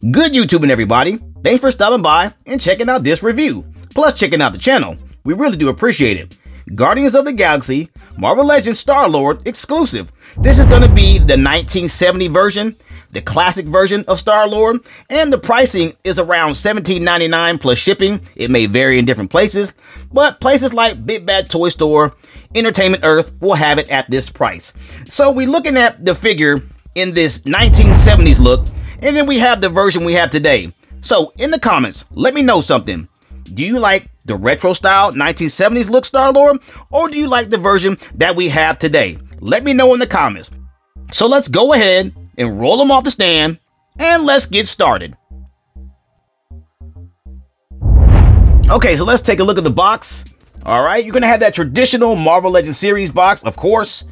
Good YouTubing, everybody. Thanks for stopping by and checking out this review, plus checking out the channel. We really do appreciate it. Guardians of the Galaxy Marvel Legends Star-Lord exclusive. This is going to be the 1970 version, the classic version of Star-Lord, and the pricing is around $17.99 plus shipping. It may vary in different places, but places like Big Bad Toy Store, Entertainment Earth will have it at this price. So we're looking at the figure in this 1970s look, and then we have the version we have today. So in the comments, let me know something. Do you like the retro style 1970s look Star-Lord, or do you like the version that we have today? Let me know in the comments. So let's go ahead and roll them off the stand, and let's get started. Okay, so let's take a look at the box. All right, you're gonna have that traditional Marvel Legends series box, of course.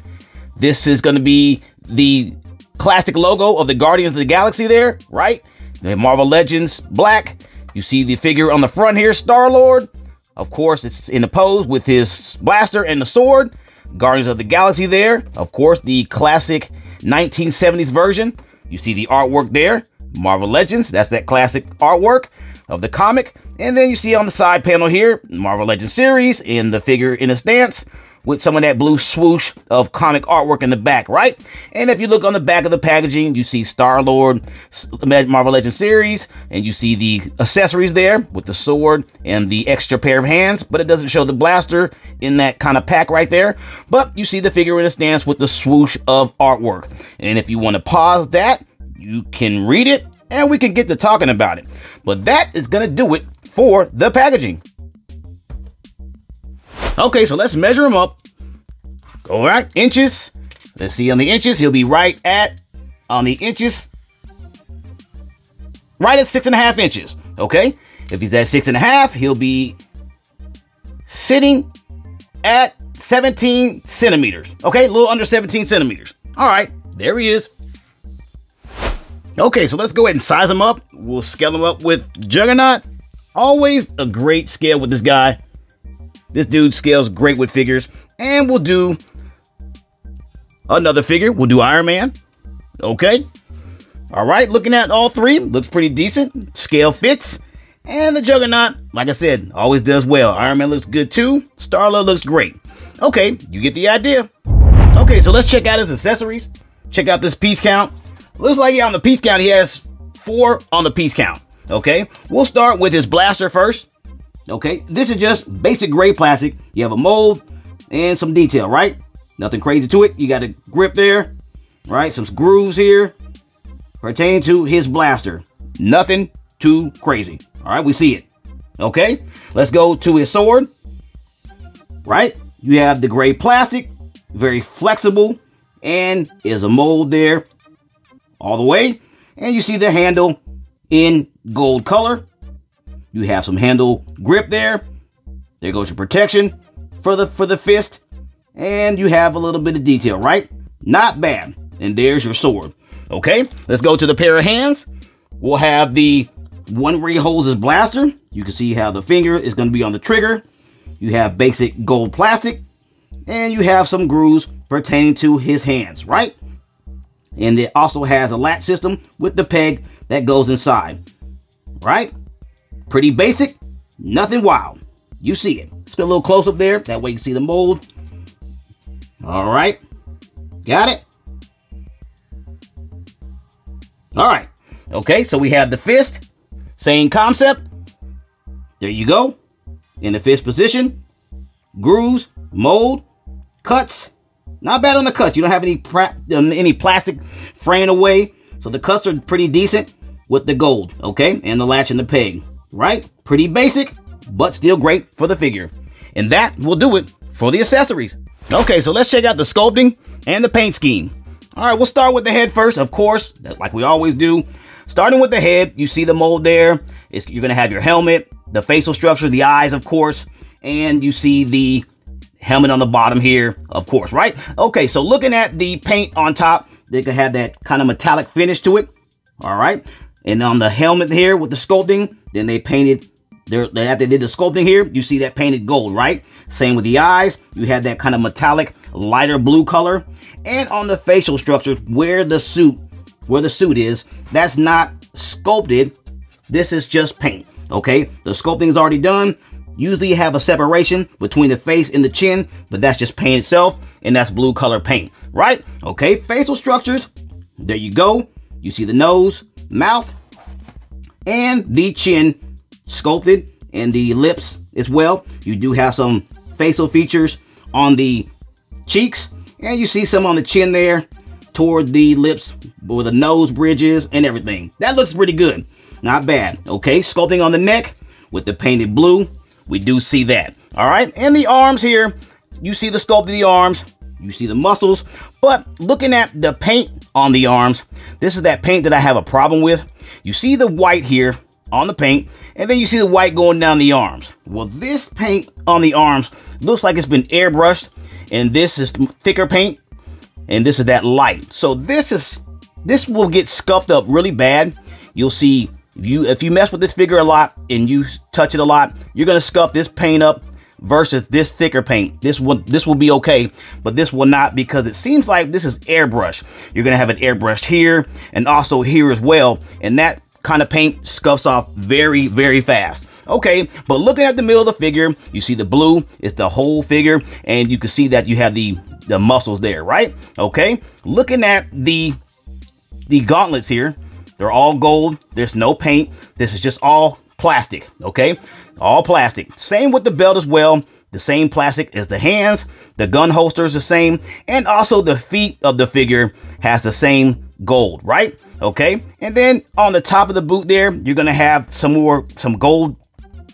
This is gonna be the classic logo of the Guardians of the Galaxy there, right? The Marvel Legends black. You see the figure on the front here, Star-Lord. Of course, it's in a pose with his blaster and the sword. Guardians of the Galaxy there. Of course, the classic 1970s version. You see the artwork there. Marvel Legends, that's that classic artwork of the comic. And then you see on the side panel here, Marvel Legends series, and the figure in a stance with some of that blue swoosh of comic artwork in the back, right? And if you look on the back of the packaging, you see Star-Lord Marvel Legends series, and you see the accessories there with the sword and the extra pair of hands, but it doesn't show the blaster in that kind of pack right there. But you see the figure in a stance with the swoosh of artwork. And if you want to pause that, you can read it, and we can get to talking about it. But that is gonna do it for the packaging. Okay, so let's measure him up. All right, inches. Let's see on the inches. He'll be right at, on the inches, right at 6.5 inches. Okay, if he's at 6.5, he'll be sitting at 17 centimeters. Okay, a little under 17 centimeters. All right, there he is. Okay, so let's go ahead and size him up. We'll scale him up with Juggernaut. Always a great scale with this guy. This dude scales great with figures. And we'll do another figure. We'll do Iron Man. Okay. All right. Looking at all three. Looks pretty decent. Scale fits. And the Juggernaut, like I said, always does well. Iron Man looks good too. Star-Lord looks great. Okay. You get the idea. Okay. So let's check out his accessories. Check out this piece count. Looks like on the piece count, he has 4 on the piece count. Okay. We'll start with his blaster first. Okay, this is just basic gray plastic. You have a mold and some detail, right? Nothing crazy to it. You got a grip there, right? Some grooves here pertaining to his blaster. Nothing too crazy. All right, we see it. Okay, let's go to his sword, right? You have the gray plastic, very flexible, and is a mold there all the way. And you see the handle in gold color. You have some handle grip there. There goes your protection for the fist. And you have a little bit of detail, right? Not bad. And there's your sword. Okay, let's go to the pair of hands. We'll have the one where he holds his blaster. You can see how the finger is going to be on the trigger. You have basic gold plastic. And you have some grooves pertaining to his hands, right? And it also has a latch system with the peg that goes inside, right? Pretty basic, nothing wild. You see it. Let's get a little close up there. That way you can see the mold. All right. Got it? All right. Okay, so we have the fist. Same concept. There you go. In the fist position. Grooves, mold, cuts. Not bad on the cuts. You don't have any plastic fraying away. So the cuts are pretty decent with the gold. Okay, and the latch and the peg. Right? Pretty basic, but still great for the figure. And that will do it for the accessories. Okay, so let's check out the sculpting and the paint scheme. All right, we'll start with the head first, of course, like we always do. Starting with the head, you see the mold there. You're going to have your helmet, the facial structure, the eyes, of course, and you see the helmet on the bottom here, of course, right? Okay, so looking at the paint on top, they could have that kind of metallic finish to it. All right. And on the helmet here with the sculpting, then they painted, after they did the sculpting here, you see that painted gold, right? Same with the eyes. You have that kind of metallic, lighter blue color. And on the facial structures where the suit where the suit is, that's not sculpted. This is just paint, okay? The sculpting is already done. Usually you have a separation between the face and the chin, but that's just paint itself, and that's blue color paint, right? Okay, facial structures, there you go. You see the nose, mouth, and the chin sculpted, and the lips as well. You do have some facial features on the cheeks, and you see some on the chin there toward the lips where the nose bridges and everything. That looks pretty good. Not bad. Okay, sculpting on the neck with the painted blue. We do see that. All right, and the arms here, you see the sculpt of the arms. You see the muscles, but looking at the paint on the arms, this is that paint that I have a problem with. You see the white here on the paint, and then you see the white going down the arms. Well, this paint on the arms looks like it's been airbrushed, and this is thicker paint, and this is that light. So this will get scuffed up really bad. You'll see if you mess with this figure a lot and you touch it a lot, you're gonna scuff this paint up versus this thicker paint. This will be okay, but this will not, because it seems like this is airbrush. You're gonna have it airbrushed here and also here as well, and that kind of paint scuffs off very, very fast. Okay, but looking at the middle of the figure, you see the blue, it's the whole figure, and you can see that you have the muscles there, right? Okay, looking at the gauntlets here, they're all gold. There's no paint. This is just all plastic, okay? All plastic. Same with the belt as well. The same plastic as the hands. The gun holster is the same. And also the feet of the figure has the same gold, right? Okay. And then on the top of the boot there, you're going to have some gold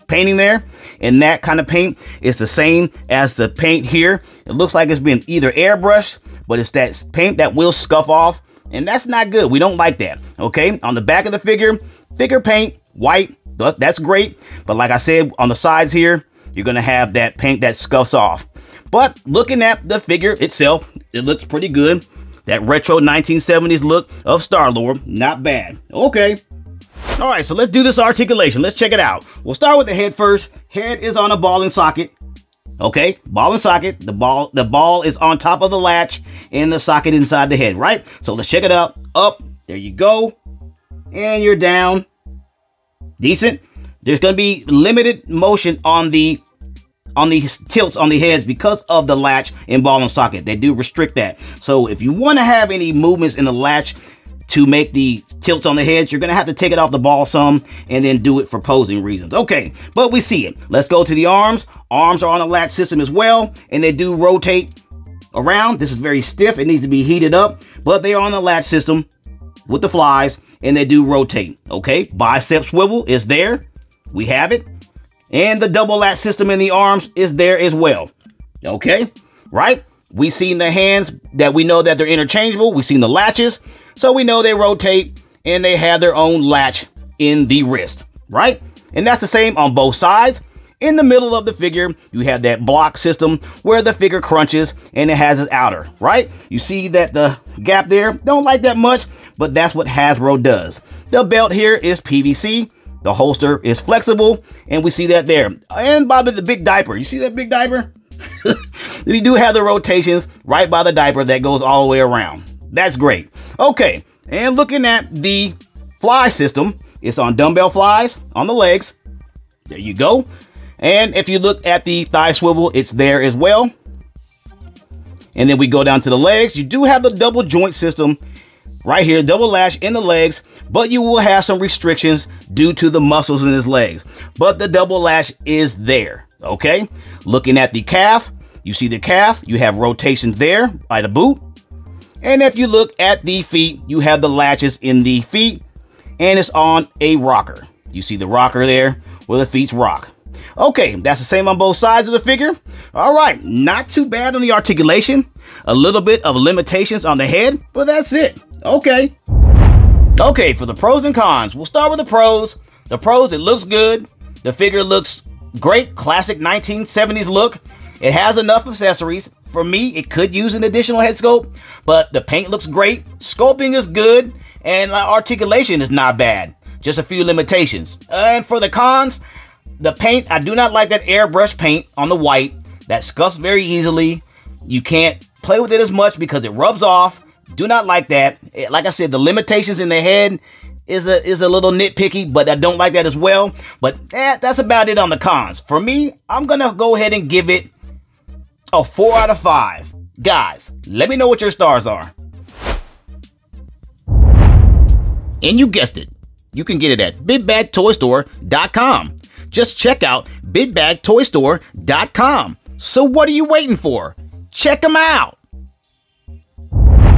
painting there. And that kind of paint is the same as the paint here. It looks like it's been either airbrushed, but it's that paint that will scuff off. And that's not good. We don't like that. Okay. On the back of the figure, thicker paint, white. That's great. But like I said, on the sides here, you're going to have that paint that scuffs off. But looking at the figure itself, it looks pretty good. That retro 1970s look of Star-Lord, not bad. Okay. All right, so let's do this articulation. Let's check it out. We'll start with the head first. Head is on a ball and socket. Okay, ball and socket. The ball is on top of the latch and the socket inside the head, right? So let's check it out. Up, there you go. And you're down. Decent. There's going to be limited motion on the tilts on the heads because of the latch and ball and socket. They do restrict that. So if you want to have any movements in the latch to make the tilts on the heads, you're going to have to take it off the ball some and then do it for posing reasons. Okay, but we see it. Let's go to the arms. Arms are on a latch system as well, and they do rotate around. This is very stiff. It needs to be heated up, but they are on the latch system with the flies, and they do rotate. Okay, bicep swivel is there. We have it. And the double latch system in the arms is there as well. Okay, right? We've seen the hands that we know that they're interchangeable. We've seen the latches. So we know they rotate and they have their own latch in the wrist, right? And that's the same on both sides. In the middle of the figure, you have that block system where the figure crunches and it has its outer, right? You see that the gap there, don't like that much, but that's what Hasbro does. The belt here is PVC. The holster is flexible, and we see that there. And by the big diaper, you see that big diaper? We do have the rotations right by the diaper that goes all the way around. That's great. Okay, and looking at the fly system, it's on dumbbell flies on the legs. There you go. And if you look at the thigh swivel, it's there as well. And then we go down to the legs. You do have the double joint system right here, double lash in the legs, but you will have some restrictions due to the muscles in his legs. But the double lash is there, okay? Looking at the calf, you see the calf, you have rotations there by the boot. And if you look at the feet, you have the latches in the feet, and it's on a rocker. You see the rocker there where the feet rock. Okay, that's the same on both sides of the figure. All right, not too bad on the articulation. A little bit of limitations on the head, but that's it. Okay. Okay, for the pros and cons, we'll start with the pros. The pros, it looks good. The figure looks great, classic 1970s look. It has enough accessories. For me, it could use an additional head sculpt, but the paint looks great. Sculpting is good, and articulation is not bad. Just a few limitations. And for the cons, the paint, I do not like that airbrush paint on the white. That scuffs very easily. You can't play with it as much because it rubs off. Do not like that. Like I said, the limitations in the head is a little nitpicky, but I don't like that as well. But that's about it on the cons. For me, I'm gonna go ahead and give it a 4 out of 5. Guys, let me know what your stars are. And you guessed it, you can get it at BigBagToyStore.com. Just check out BigBagToyStore.com. So what are you waiting for? Check them out.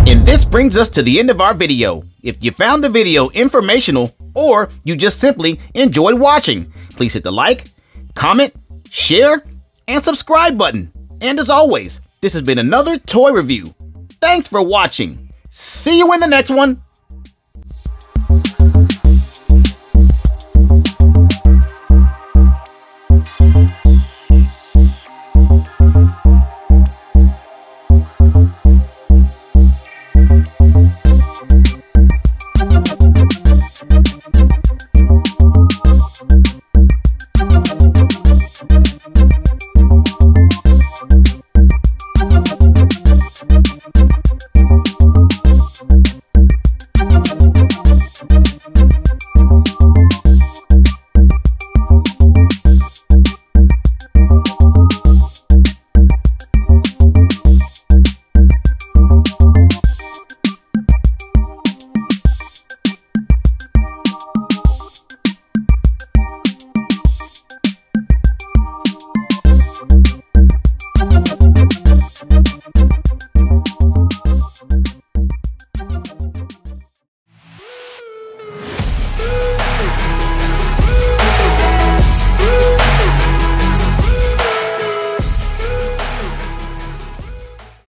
And this brings us to the end of our video. If you found the video informational or you just simply enjoyed watching, please hit the like, comment, share, and subscribe button. And as always, this has been another toy review. Thanks for watching. See you in the next one.